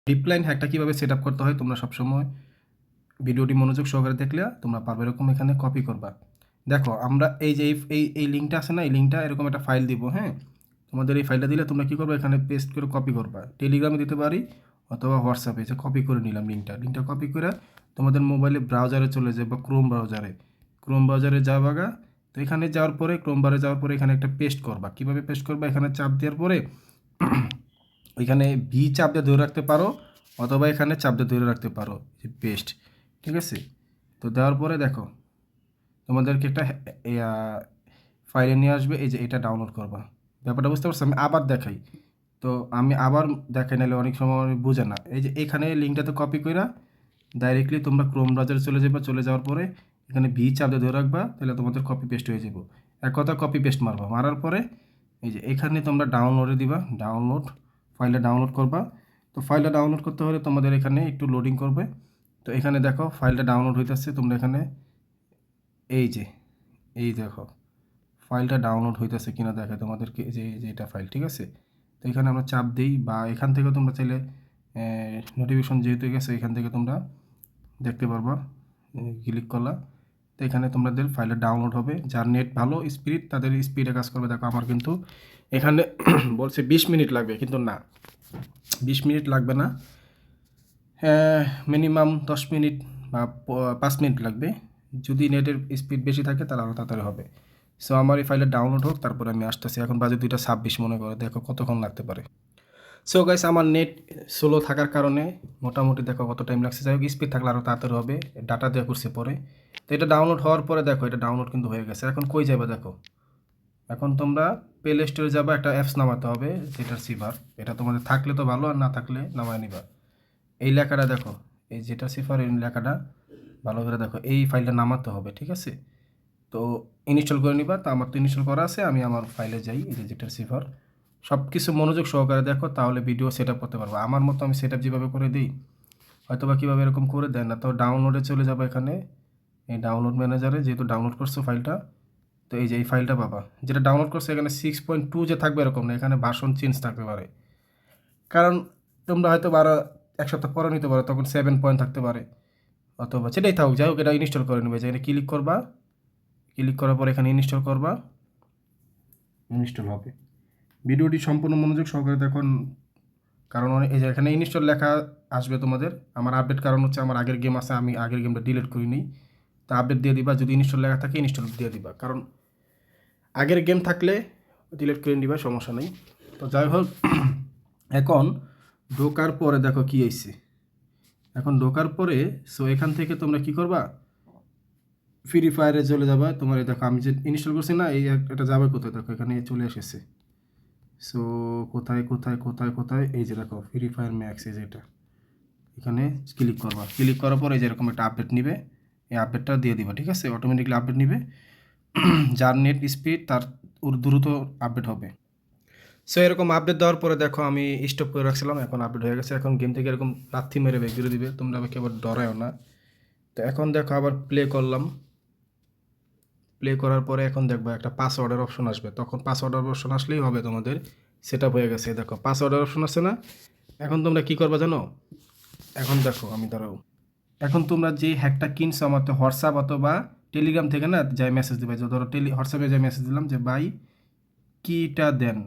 ডিপলাইন হ্যাকটা কীভাবে set up করতে হয় তোমরা সবসময় ভিডিওটি মনোযোগ সহকারে দেখলে তোমরা পারবে। এরকম এখানে কপি করবা। দেখো আমরা এই যে এই লিঙ্কটা আছে না, এই লিঙ্কটা এরকম একটা ফাইল দিব। হ্যাঁ, তোমাদের এই ফাইলটা দিলে তোমরা কী করবে, এখানে পেস্ট করে কপি করবা। টেলিগ্রামে দিতে পারি অথবা হোয়াটসঅ্যাপে। যে কপি করে নিলাম লিঙ্কটা কপি করে তোমাদের মোবাইলে ব্রাউজারে চলে যাবে বা ক্রোম ব্রাউজারে যাবাগা। তো এখানে যাওয়ার পরে ক্রোম ব্রাউজারে যাওয়ার পরে এখানে একটা পেস্ট করবা। কীভাবে পেস্ট করবা, এখানে চাপ দেওয়ার পরে ওইখানে ভি চাপ দিয়ে ধরে রাখতে পারো অথবা এখানে চাপ দিয়ে ধরে রাখতে পারো, যে পেস্ট। ঠিক আছে, তো দেওয়ার পরে দেখো তোমাদেরকে একটা ফাইলে নিয়ে আসবে। এই যে এটা ডাউনলোড করবা। ব্যাপারটা বুঝতে পারছো? আমি আবার দেখাই। তো আমি আবার দেখাই, নাহলে অনেক সময় আমি বুঝে না। এই যে এখানে লিঙ্কটাতে কপি কইরা ডাইরেক্টলি তোমরা ক্রোম ব্রাউজারে চলে যাবে। চলে যাওয়ার পরে এখানে ভি চাপ দিয়ে ধরে রাখবা, তাহলে তোমাদের কপি পেস্ট হয়ে যাব। এক কথা কপি পেস্ট মারবা। মারার পরে এই যে এখানে তোমরা ডাউনলোডে দিবা, ফাইলটা ডাউনলোড করবা। তো ফাইলটা ডাউনলোড করতে হলে তোমাদের এখানে একটু লোডিং করবে। তো এখানে দেখো ফাইলটা ডাউনলোড হইতেছে। তোমরা এখানে এই দেখো ফাইলটা ডাউনলোড হইতেছে কিনা দেখে তোমাদেরকে, যে এটা ফাইল। ঠিক আছে, তো এখানে আমরা চাপ দিই, বা এখান থেকে তোমরা চাইলে নোটিফিকেশন যেহেতু গেছে এখান থেকে তোমরা দেখতে পারবা। ক্লিক করলা, তো এখানে তোমাদের ফাইলটা ডাউনলোড হবে। যার নেট ভালো স্পিড তাদের স্পিডে কাজ করবে। দেখো আমার কিন্তু এখানে বলছে 20 মিনিট লাগবে, কিন্তু না, 20 মিনিট লাগবে না। মিনিমাম 10 মিনিট বা 5 মিনিট লাগবে। যদি নেটের স্পিড বেশি থাকে তাহলে আরও তাড়াতাড়ি হবে। সো আমার এই ফাইলটা ডাউনলোড হোক, তারপরে আমি আসতেছি। এখন বাজে 2:26 মনে করে, দেখো কতক্ষণ লাগতে পারে। সো গাইস, আমার নেট স্লো থাকার কারণে মোটামুটি দেখো কত টাইম লাগছে। যাই হোক, স্পিড থাকলে আরও তাড়াতাড়ি হবে। ডাটা দেওয়া করছে পরে। তো এটা ডাউনলোড হওয়ার পরে দেখো এটা ডাউনলোড কিন্তু হয়ে গেছে। এখন কই যাবে দেখো, এখন তোমরা প্লে স্টোরে যাবা, একটা অ্যাপস নামাতে হবে যেটার সিফার। এটা তোমাদের থাকলে তো ভালো, আর না থাকলে নামায় নিবা। এই লেখাটা দেখো, এই যেটা সিফার এই লেখাটা ভালো করে দেখো, এই ফাইলটা নামাতে হবে। ঠিক আছে, তো ইনস্টল করে নিবা। তো আমার তো ইনস্টল করা আছে, আমি আমার ফাইলে যাই। এই যে যেটা সিফার, সব কিছু মনোযোগ সহকারে দেখো, তাহলে ভিডিও সেট আপ করতে পারবো। আমার মতো আমি সেট আপ যেভাবে করে দিই, হয়তো বা কীভাবে এরকম করে দেয় না। তো ডাউনলোডে চলে যাবো। এখানে এই ডাউনলোড ম্যানেজারে যেহেতু ডাউনলোড করছো ফাইলটা, তো এই যে এই ফাইলটা পাবা। যেটা ডাউনলোড করছো এখানে 6.2 যে থাকবে এরকম না, এখানে ভার্সন চেঞ্জ থাকতে পারে। কারণ তোমরা হয়তো 1 সপ্তাহ পরে নিতে পারো, তখন 7 থাকতে পারে, অথবা সেটাই থাকুক। যাই হোক, এটা ইনস্টল করে নেবে। যে ক্লিক করবা, ক্লিক করার পর এখানে ইনস্টল করবা, ইনস্টল হবে। ভিডিওটি সম্পূর্ণ মনোযোগ সহকারে দেখুন, কারণ এই যে এখানে ইনস্টল লেখা আসবে তোমাদের। আমার আপডেট কারণ হচ্ছে আমার আগের গেম আছে, আমি আগের গেমটা ডিলিট করিনি। তো আপডেট দিয়ে দিবা। যদি ইনস্টল লেখা থাকে ইনস্টল দিয়ে দিবা, কারণ আগের গেম থাকলে ডিলিট করে নিবা, সমস্যা নেই। তো যাই হোক, এখন ঢোকার পরে দেখো কি আইছে। এখন ঢোকার পরে সো এখান থেকে তোমরা কি করবা, ফ্রি ফায়ারে চলে যাবা। তোমার এই দেখো আমি যে ইনস্টল করছি না, এই এটা যাবে কোথায় দেখো, এখানে চলে এসেছে। সো কোথায় কোথায় কোথায় কোথায়, এই যে দেখো ফ্রি ফায়ার ম্যাক্স, এই যে এটা, এখানে ক্লিক করবা। ক্লিক করার পরে যেরকম একটা আপডেট নিবে, এই আপডেটটা দিয়ে দিবা। ঠিক আছে, অটোমেটিকলি আপডেট নিবে। যার নেট স্পিড তার দ্রুত আপডেট হবে। সো এরকম আপডেট দেওয়ার পরে দেখো আমি স্টপ করে রাখছিলাম, এখন আপডেট হয়ে গেছে। এখন গেম থেকে এরকম লাথি মেরে ব্যাগ দিয়ে দিবে, তোমরা আমাকে আবার ডরায়ও না। তো এখন দেখো আবার প্লে করলাম। প্লে করার পরে এখন দেখবো একটা পাসওয়ার্ডের অপশন আসবে। তখন পাসওয়ার্ডের অপশন আসলেই হবে তোমাদের সেট আপ হয়ে গেছে। দেখো পাসওয়ার্ডের অপশন আছে না, এখন তোমরা কী করবা জানো? এখন দেখো আমি দাঁড়াও, এখন তোমরা যে হ্যাকটা কিনছো আমার তো হোয়াটসঅ্যাপ অথবা টেলিগ্রাম থেকে না যাই মেসেজ দেবে। যে ধরো হোয়াটসঅ্যাপে যাই মেসেজ দিলাম যে ভাই কিটা দেন,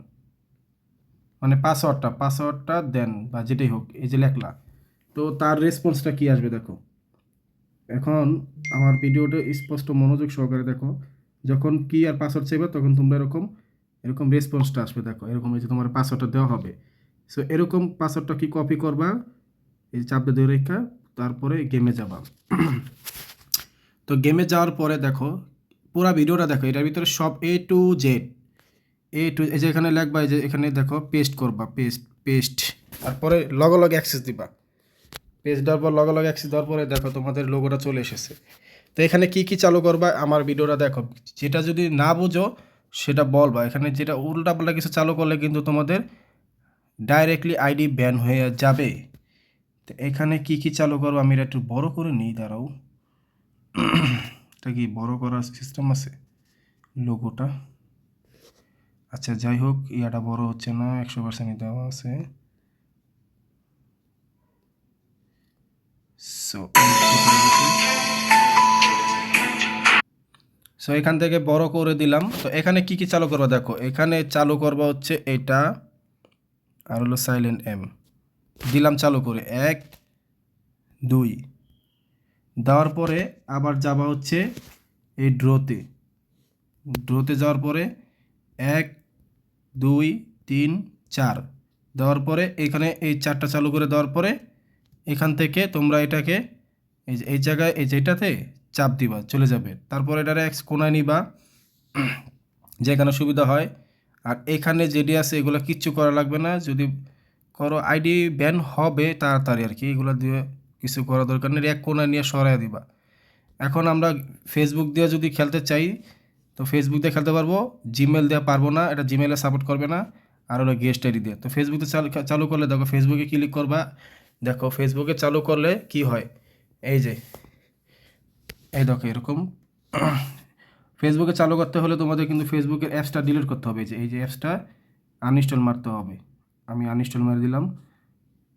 মানে পাসওয়ার্ডটা দেন, বা যেটাই হোক, এই যে লেখলা। তো তার রেসপন্সটা কি আসবে দেখো। এখন আমার ভিডিওটা স্পষ্ট মনোযোগ সহকারে দেখো। যখন কি আর পাসওয়ার্ড চাইবে তখন তোমরা এরকম এরকম রেসপন্সটা আসবে। দেখো এরকম, এই যে তোমার পাসওয়ার্ডটা দেওয়া হবে। সো এরকম পাসওয়ার্ডটা কি কপি করবা, এই চাপে ধরে রেখা, তারপরে গেমে যাবা। তো গেমে যাওয়ার পরে দেখো পুরা ভিডিওটা দেখো, এটার ভিতরে সব A to Z, এই যে এখানে লিখবা, এই যে এখানে দেখো পেস্ট করবা, পেস্ট, তারপরে লগে অ্যাক্সেস দিবা। পেস্ট দেওয়ার পর লগে অ্যাক্সেস দেওয়ার পরে দেখো তোমাদের লোগোটা চলে এসেছে। তো এখানে কি কি চালু করবা আমার ভিডিওটা দেখো, যেটা যদি না বুঝো সেটা বলবা। এখানে যেটা উল্টাপাল্টা কিছু চালু করলে কিন্তু তোমাদের ডাইরেক্টলি আইডি ব্যান হয়ে যাবে। তো এখানে কি কি চালু করবো আমি এটা একটু বড় করে নিই, দাঁড়াও। এটা কি বড় করার সিস্টেম আছে লোগোটা? আচ্ছা যাই হোক, ইয়াটা বড় হচ্ছে না, 100% দেওয়া আছে। সো সো এখান থেকে বড় করে দিলাম। তো এখানে কি কি চালু করবো দেখো, এখানে চালু করবো হচ্ছে এটা আর হলো সাইলেন্ট এম দিলাম চালু করে 1 2 দেওয়ার পরে আবার যাবা হচ্ছে এই ড্রোতে যাওয়ার পরে 1 2 3 4 দেওয়ার পরে এখানে এই 4টা চালু করে দেওয়ার পরে এখান থেকে তোমরা এটাকে এই জায়গায় এই যেটাতে চাপ দিবা, চলে যাবে। তারপরে এটারে এক কোণায় নিবা যেখানে সুবিধা হয়। আর এখানে যেটি আছে এগুলো কিচ্ছু করা লাগবে না, যদি করো আইডি ব্যান হবে তাড়াতাড়ি আর কি, এগুলো দিয়ে কিছু করা দরকার নেই, এক কোণায় নিয়ে সরাই দিবা। এখন আমরা ফেসবুক দিয়ে যদি খেলতে চাই তো ফেসবুক দিয়ে খেলতে পারবো, জিমেল দিয়ে পারবো না, এটা জিমেলে সাপোর্ট করবে না। আর হলো গেস্ট আইডি দিয়ে। তো ফেসবুকে চালু করলে দেখো, ফেসবুকে ক্লিক করবা, দেখো ফেসবুকে চালু করলে কি হয়, এই যে এই দেখো এরকম। ফেসবুকে চালু করতে হলে তোমাদের কিন্তু ফেসবুকের অ্যাপসটা ডিলিট করতে হবে, এই যে অ্যাপসটা আনইনস্টল মারতে হবে। আমি আনইনস্টল মেরে দিলাম।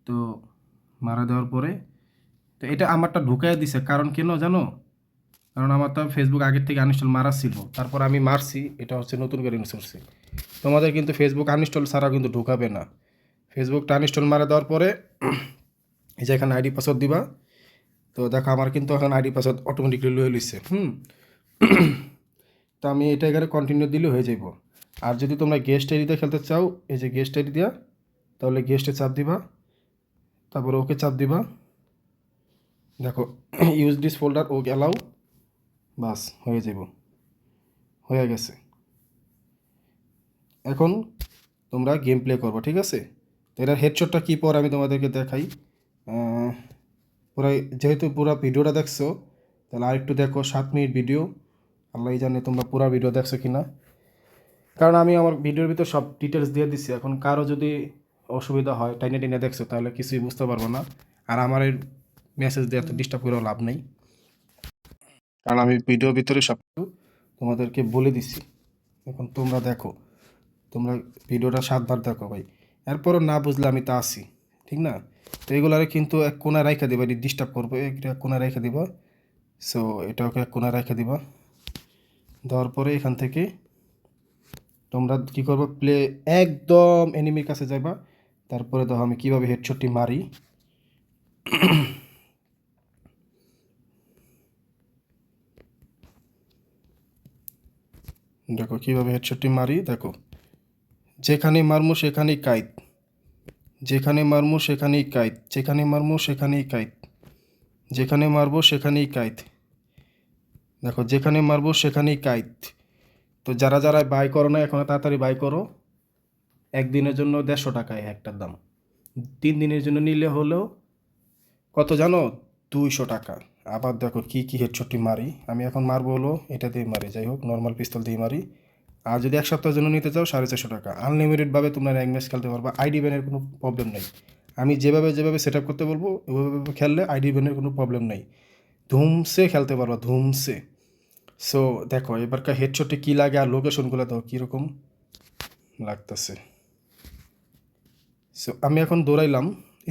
তো মারা দেওয়ার পরে তো এটা আমারটা ঢুকাই দিছে, কারণ কেন জানো, কারণ আমার তো ফেসবুক আগের থেকে আনইনস্টল মারা ছিল, তারপর আমি মারছি, এটা হচ্ছে নতুন করে ইনস্টল করছি। তোমাদের কিন্তু ফেসবুক আনইনস্টল ছাড়া কিন্তু ঢুকাবে না। ফেসবুকটা আনইনস্টল মারা দেওয়ার পরে এই যে এখানে আইডি পাসওয়ার্ড দিবা। তো দেখো আমার কিন্তু এখন আইডি পাসওয়ার্ড অটোমেটিকলি লয়ে লইছে। তো আমি এটা এখানে কন্টিনিউ দিলে হয়ে যাব। আর যদি তোমরা গেস্ট আইডিতে খেলতে চাও, এই যে গেস্ট আইডি দিয়া, তাহলে গেস্টে চাপ দিবা, তারপরে ওকে চাপ দিবা। দেখো ইউজ দিস ফোল্ডার ও অ্যালাউ, বাস হয়ে যাব, হয়ে গেছে। এখন তোমরা গেম প্লে করবো, ঠিক আছে। তো এটার হেডশটটা কী পর আমি তোমাদেরকে দেখাই। পুরো যেহেতু পুরো ভিডিওটা দেখছো, তাহলে আরেকটু দেখো, 7 মিনিট ভিডিও, আল্লাহ জানে তোমরা পুরো ভিডিও দেখছো কি না, কারণ আমি আমার ভিডিওর ভিতর সব ডিটেলস দিয়ে দিচ্ছি। এখন কারো যদি অসুবিধা হয়, টাইনে টেনে দেখছো, তাহলে কিছুই বুঝতে পারবো না। আর আমার এই মেসেজ দিয়ে এত ডিস্টার্ব করেও লাভ নেই, কারণ আমি ভিডিওর ভিতরে সব কিছু তোমাদেরকে বলে দিচ্ছি। এখন তোমরা দেখো, তোমরা ভিডিওটা 7বার দেখো ভাই, এরপরও না বুঝলে আমি তা আসি, ঠিক না। তো এগুলারে কিন্তু এক কোনায় রাইখা দিবা, এটি ডিস্টার্ব করবো, এটা এক কোনায় রাইখা দিবা। সো এটাকে এক কোনায় রাইখা দিবা। দেওয়ার পরে এখান থেকে তোমরা কী করবো, প্লে একদম এনিমির কাছে যাইবা। তারপরে দেখো আমি কীভাবে হেডশটটি মারি। দেখো কীভাবে হেডশটটি মারি, দেখো যেখানে মারমু সেখানেই কাইত, যেখানে মারমু সেখানেই কাইত, যেখানে মারমু সেখানেই কাইত, যেখানে মারবো সেখানেই কাইত। দেখো যেখানে মারবো সেখানেই কাইত। তো যারা যারা বাই করো না এখন তাড়াতাড়ি বাই করো। একদিনের জন্য 150 টাকায় একটার দাম, 3 দিনের জন্য নিলে হলেও কত জানো, 200 টাকা। আবার দেখো কি কি হেডশটটি মারি, আমি এখন মারবো হলো এটা দিয়ে মারি, যাই হোক নর্মাল পিস্তল দিয়ে মারি। আর যদি 1 সপ্তাহের জন্য নিতে চাও 450 টাকা, আনলিমিটেডভাবে তোমরা র্যাঙ্ক ম্যাচ খেলতে পারবা, আইডি ব্যানের কোনো প্রবলেম নেই। আমি যেভাবে যেভাবে সেট আপ করতে বলবো ওইভাবে খেললে আইডি ব্যানের কোনো প্রবলেম নেই, ধুমসে খেলতে পারবা, ধুমসে। সো দেখো এবারকার হেডশটে কী লাগে আর লোকেশনগুলো দেখো কীরকম লাগতেছে। সো আমি এখন দৌড়াইলাম,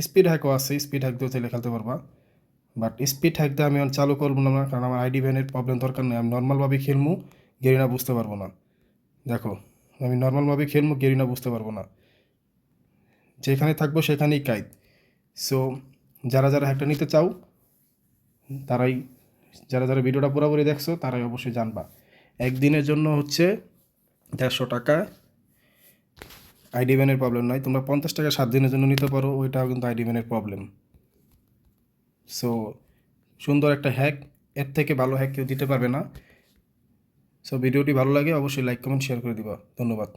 স্পিড হ্যাকও আছে, স্পিড হ্যাক দিয়েও চাইলে খেলতে পারবা, বাট স্পিড হ্যাক দিয়ে আমি এখন চালু করবো না, কারণ আমার আইডি ব্যানের প্রবলেম দরকার নেই। আমি নর্মালভাবে খেলবো, গেরিনা বুঝতে পারবো না। দেখো আমি নর্মালভাবে খেলবো, গেরিনা বুঝতে পারবো না, যেখানে থাকবো সেখানেই কাইদ। সো যারা যারা হ্যাকটা নিতে চাও তারাই, যারা যারা ভিডিওটা পুরোপুরি দেখছো তারাই অবশ্যই জানবা। একদিনের জন্য হচ্ছে 150 টাকা, আইডি ব্যানের প্রবলেম নয়। তোমরা 50 টাকা 7 দিনের জন্য নিতে পারো, ওইটাও কিন্তু আইডি ব্যানের প্রবলেম। সো সুন্দর একটা হ্যাক, এর থেকে ভালো হ্যাক কেউ দিতে পারবে না। সো ভিডিওটি ভালো লাগে অবশ্যই লাইক কমেন্ট শেয়ার করে দিবা। ধন্যবাদ।